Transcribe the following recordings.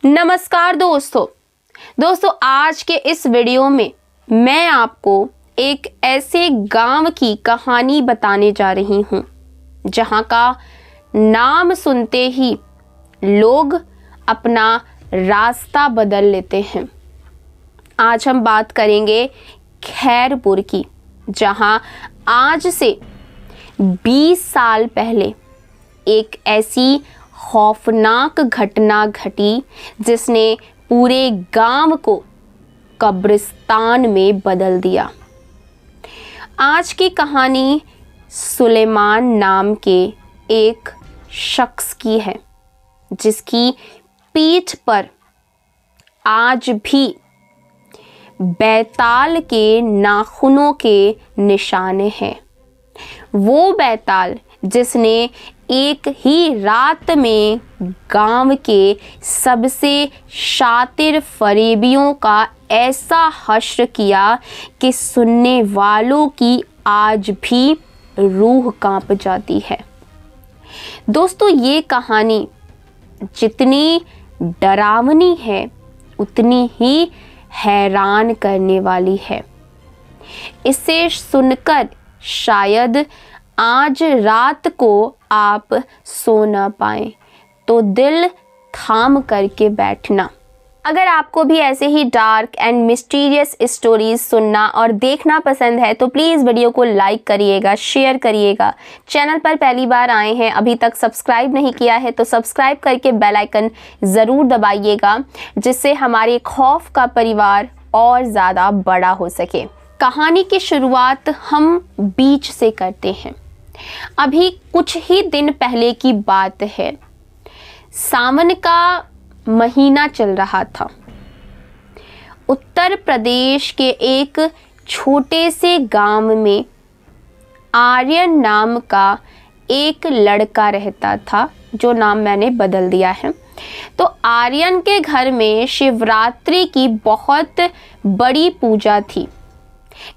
नमस्कार दोस्तों आज के इस वीडियो में मैं आपको एक ऐसे गांव की कहानी बताने जा रही हूं जहां का नाम सुनते ही लोग अपना रास्ता बदल लेते हैं। आज हम बात करेंगे खैरपुर की, जहां आज से 20 साल पहले एक ऐसी खौफनाक घटना घटी जिसने पूरे गांव को कब्रिस्तान में बदल दिया। आज की कहानी सुलेमान नाम के एक शख्स की है, जिसकी पीठ पर आज भी बैताल के नाखूनों के निशाने हैं। वो बैताल जिसने एक ही रात में गांव के सबसे शातिर फरेबियों का ऐसा हश्र किया कि सुनने वालों की आज भी रूह कांप जाती है। दोस्तों, ये कहानी जितनी डरावनी है उतनी ही हैरान करने वाली है। इसे सुनकर शायद आज रात को आप सो ना पाएं, तो दिल थाम करके बैठना। अगर आपको भी ऐसे ही डार्क एंड मिस्टीरियस स्टोरीज सुनना और देखना पसंद है तो प्लीज़ वीडियो को लाइक करिएगा, शेयर करिएगा। चैनल पर पहली बार आए हैं, अभी तक सब्सक्राइब नहीं किया है तो सब्सक्राइब करके बेल आइकन ज़रूर दबाइएगा, जिससे हमारे खौफ का परिवार और ज़्यादा बड़ा हो सके। कहानी की शुरुआत हम बीच से करते हैं। अभी कुछ ही दिन पहले की बात है। सावन का महीना चल रहा था। उत्तर प्रदेश के एक छोटे से गांव में आर्यन नाम का एक लड़का रहता था, जो नाम मैंने बदल दिया है। तो आर्यन के घर में शिवरात्रि की बहुत बड़ी पूजा थी।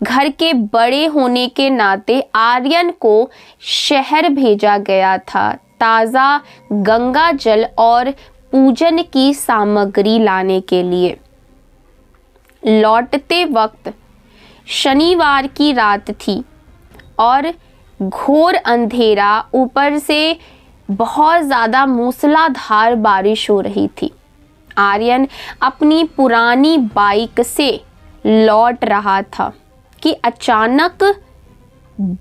घर के बड़े होने के नाते आर्यन को शहर भेजा गया था ताज़ा गंगा जल और पूजन की सामग्री लाने के लिए। लौटते वक्त शनिवार की रात थी और घोर अंधेरा, ऊपर से बहुत ज़्यादा मूसलाधार बारिश हो रही थी। आर्यन अपनी पुरानी बाइक से लौट रहा था कि अचानक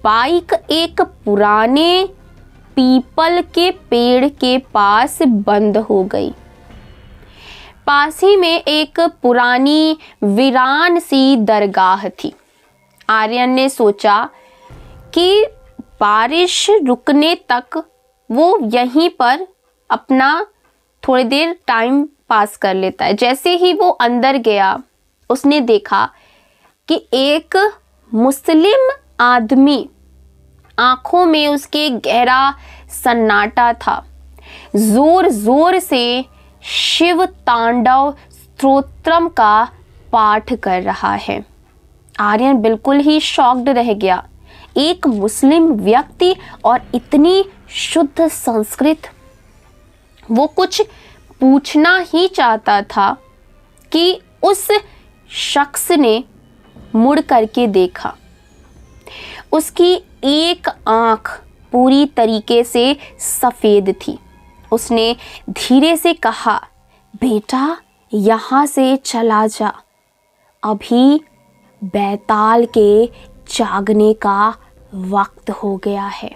बाइक एक पुराने पीपल के पेड़ के पास बंद हो गई। पास ही में एक पुरानी वीरान सी दरगाह थी। आर्यन ने सोचा कि बारिश रुकने तक वो यहीं पर अपना थोड़ी देर टाइम पास कर लेता है। जैसे ही वो अंदर गया, उसने देखा कि एक मुस्लिम आदमी, आंखों में उसके गहरा सन्नाटा था, जोर जोर से शिव तांडव स्तोत्रम का पाठ कर रहा है। आर्यन बिल्कुल ही शॉक्ड रह गया। एक मुस्लिम व्यक्ति और इतनी शुद्ध संस्कृत। वो कुछ पूछना ही चाहता था कि उस शख्स ने मुड़ करके देखा। उसकी एक आंख पूरी तरीके से सफ़ेद थी। उसने धीरे से कहा, बेटा यहाँ से चला जा, अभी बैताल के जागने का वक्त हो गया है।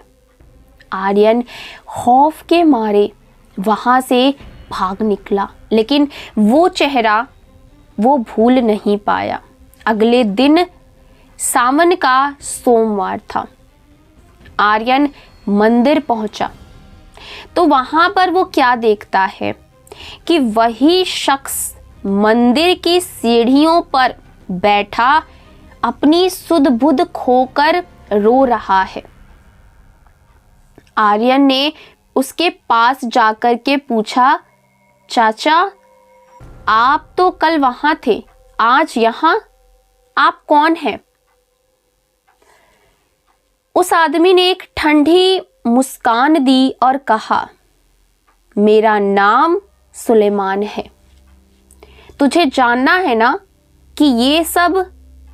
आर्यन खौफ के मारे वहाँ से भाग निकला, लेकिन वो चेहरा वो भूल नहीं पाया। अगले दिन सावन का सोमवार था। आर्यन मंदिर पहुंचा तो वहां पर वो क्या देखता है कि वही शख्स मंदिर की सीढ़ियों पर बैठा अपनी सुध बुध खोकर रो रहा है। आर्यन ने उसके पास जाकर के पूछा, चाचा आप तो कल वहां थे, आज यहां, आप कौन हैं? उस आदमी ने एक ठंडी मुस्कान दी और कहा, मेरा नाम सुलेमान है। तुझे जानना है ना कि ये सब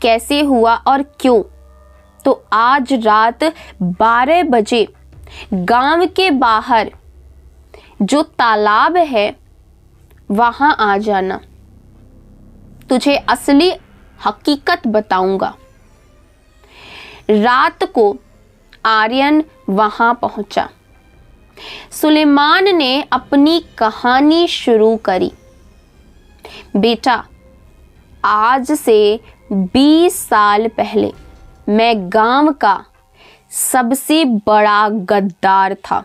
कैसे हुआ और क्यों? तो आज रात 12 बजे गांव के बाहर जो तालाब है वहां आ जाना। तुझे असली हकीकत बताऊंगा। रात को आर्यन वहां पहुंचा। सुलेमान ने अपनी कहानी शुरू करी। बेटा, आज से 20 साल पहले मैं गांव का सबसे बड़ा गद्दार था।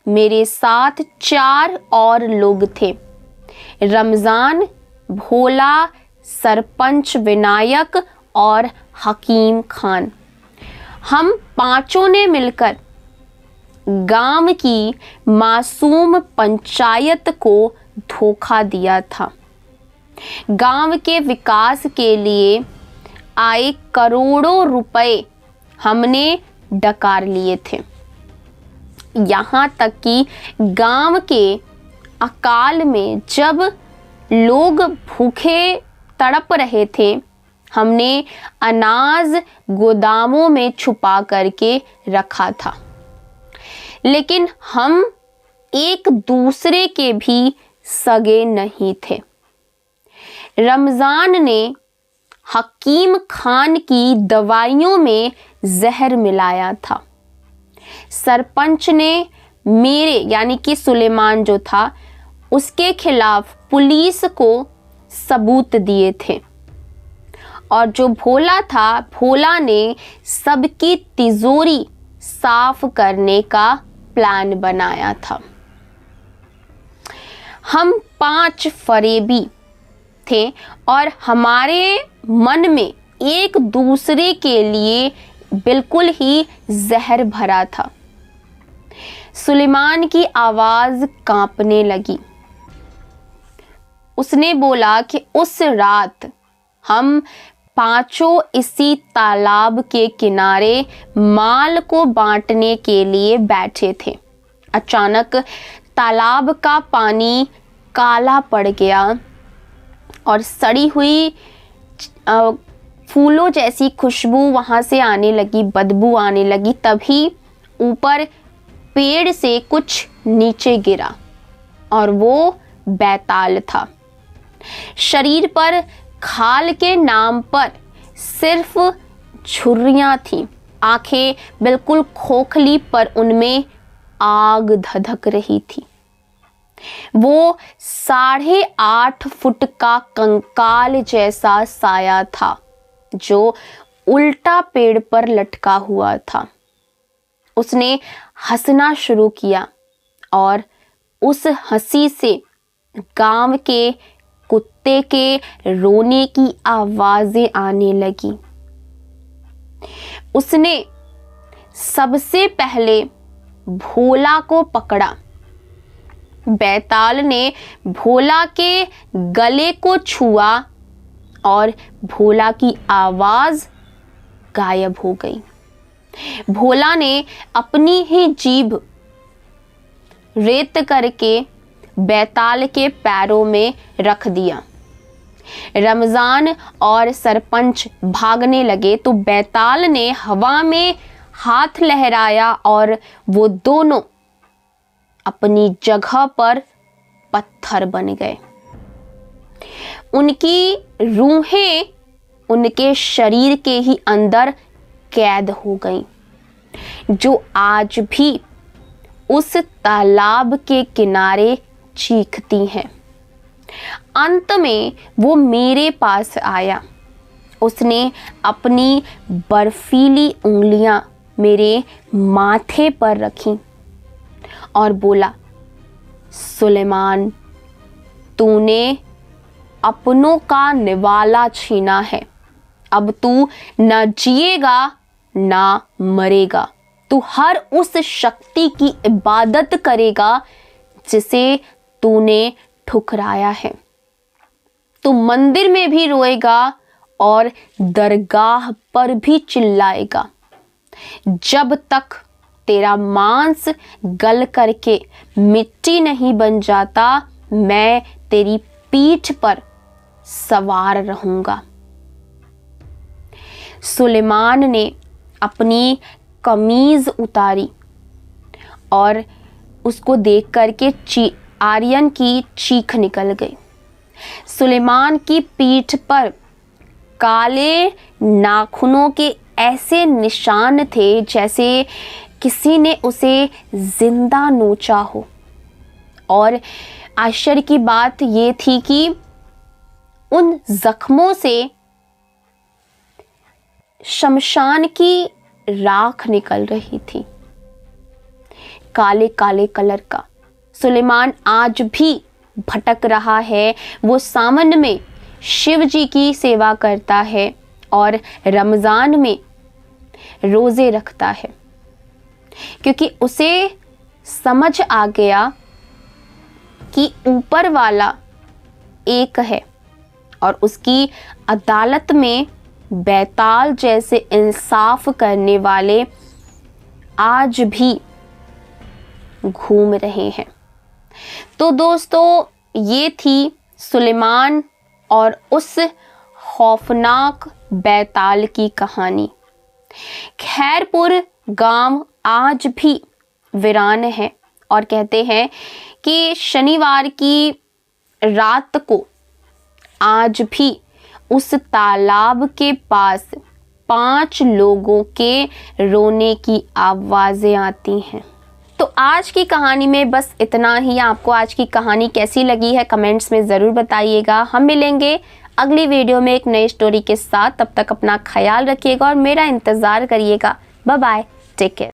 मेरे साथ 4 और लोग थे। रमजान, भोला, सरपंच विनायक और हकीम खान। हम पांचों ने मिलकर गांव की मासूम पंचायत को धोखा दिया था। गांव के विकास के लिए आए करोड़ों रुपए हमने डकार लिए थे। यहाँ तक कि गांव के अकाल में जब लोग भूखे तड़प रहे थे, हमने अनाज गोदामों में छुपा करके रखा था। लेकिन हम एक दूसरे के भी सगे नहीं थे। रमजान ने हकीम खान की दवाइयों में जहर मिलाया था। सरपंच ने मेरे यानी कि सुलेमान जो था उसके खिलाफ पुलिस को सबूत दिए थे। और जो भोला था, भोला ने सबकी तिजोरी साफ करने का प्लान बनाया था। हम 5 फरेबी थे और हमारे मन में एक दूसरे के लिए बिल्कुल ही जहर भरा था। सुलेमान की आवाज कांपने लगी। उसने बोला कि उस रात हम पांचों इसी तालाब के किनारे माल को बांटने के लिए बैठे थे। अचानक तालाब का पानी काला पड़ गया और सड़ी हुई फूलों जैसी खुशबू वहां से आने लगी, बदबू आने लगी। तभी ऊपर पेड़ से कुछ नीचे गिरा और वो बैताल था। शरीर पर खाल के नाम पर सिर्फ झुर्रियां थीं। आंखें बिल्कुल खोखली पर उनमें आग धधक रही थी। वो 8.5 फुट का कंकाल जैसा साया था जो उल्टा पेड़ पर लटका हुआ था। उसने हंसना शुरू किया और उस हंसी से गांव के कुत्ते के रोने की आवाजें आने लगी। उसने सबसे पहले भोला को पकड़ा। बैताल ने भोला के गले को छुआ और भोला की आवाज गायब हो गई। भोला ने अपनी ही जीभ रेत करके बैताल के पैरों में रख दिया। रमजान और सरपंच भागने लगे तो बैताल ने हवा में हाथ लहराया और वो दोनों अपनी जगह पर पत्थर बन गए। उनकी रूहें उनके शरीर के ही अंदर कैद हो गईं, जो आज भी उस तालाब के किनारे चीखती हैं। अंत में वो मेरे पास आया। उसने अपनी बर्फीली उंगलियां मेरे माथे पर रखी और बोला, सुलेमान, तूने अपनों का निवाला छीना है। अब तू न जिएगा ना मरेगा। तू हर उस शक्ति की इबादत करेगा जिसे तूने ठुकराया है। तू मंदिर में भी रोएगा और दरगाह पर भी चिल्लाएगा। जब तक तेरा मांस गल करके मिट्टी नहीं बन जाता, मैं तेरी पीठ पर सवार रहूंगा। सुलेमान ने अपनी कमीज उतारी और उसको देख करके आर्यन की चीख निकल गई। सुलेमान की पीठ पर काले नाखूनों के ऐसे निशान थे जैसे किसी ने उसे जिंदा नोचा हो। और आश्चर्य की बात ये थी कि उन जख्मों से शमशान की राख निकल रही थी, काले काले कलर का। सुलेमान आज भी भटक रहा है। वो सावन में शिव जी की सेवा करता है और रमजान में रोजे रखता है, क्योंकि उसे समझ आ गया कि ऊपर वाला एक है और उसकी अदालत में बैताल जैसे इंसाफ करने वाले आज भी घूम रहे हैं। तो दोस्तों, ये थी सुलेमान और उस खौफनाक बैताल की कहानी। खैरपुर गांव आज भी वीरान है और कहते हैं कि शनिवार की रात को आज भी उस तालाब के पास 5 लोगों के रोने की आवाज़ें आती हैं। तो आज की कहानी में बस इतना ही। आपको आज की कहानी कैसी लगी है कमेंट्स में ज़रूर बताइएगा। हम मिलेंगे अगली वीडियो में एक नई स्टोरी के साथ। तब तक अपना ख्याल रखिएगा और मेरा इंतज़ार करिएगा। Bye bye, take care.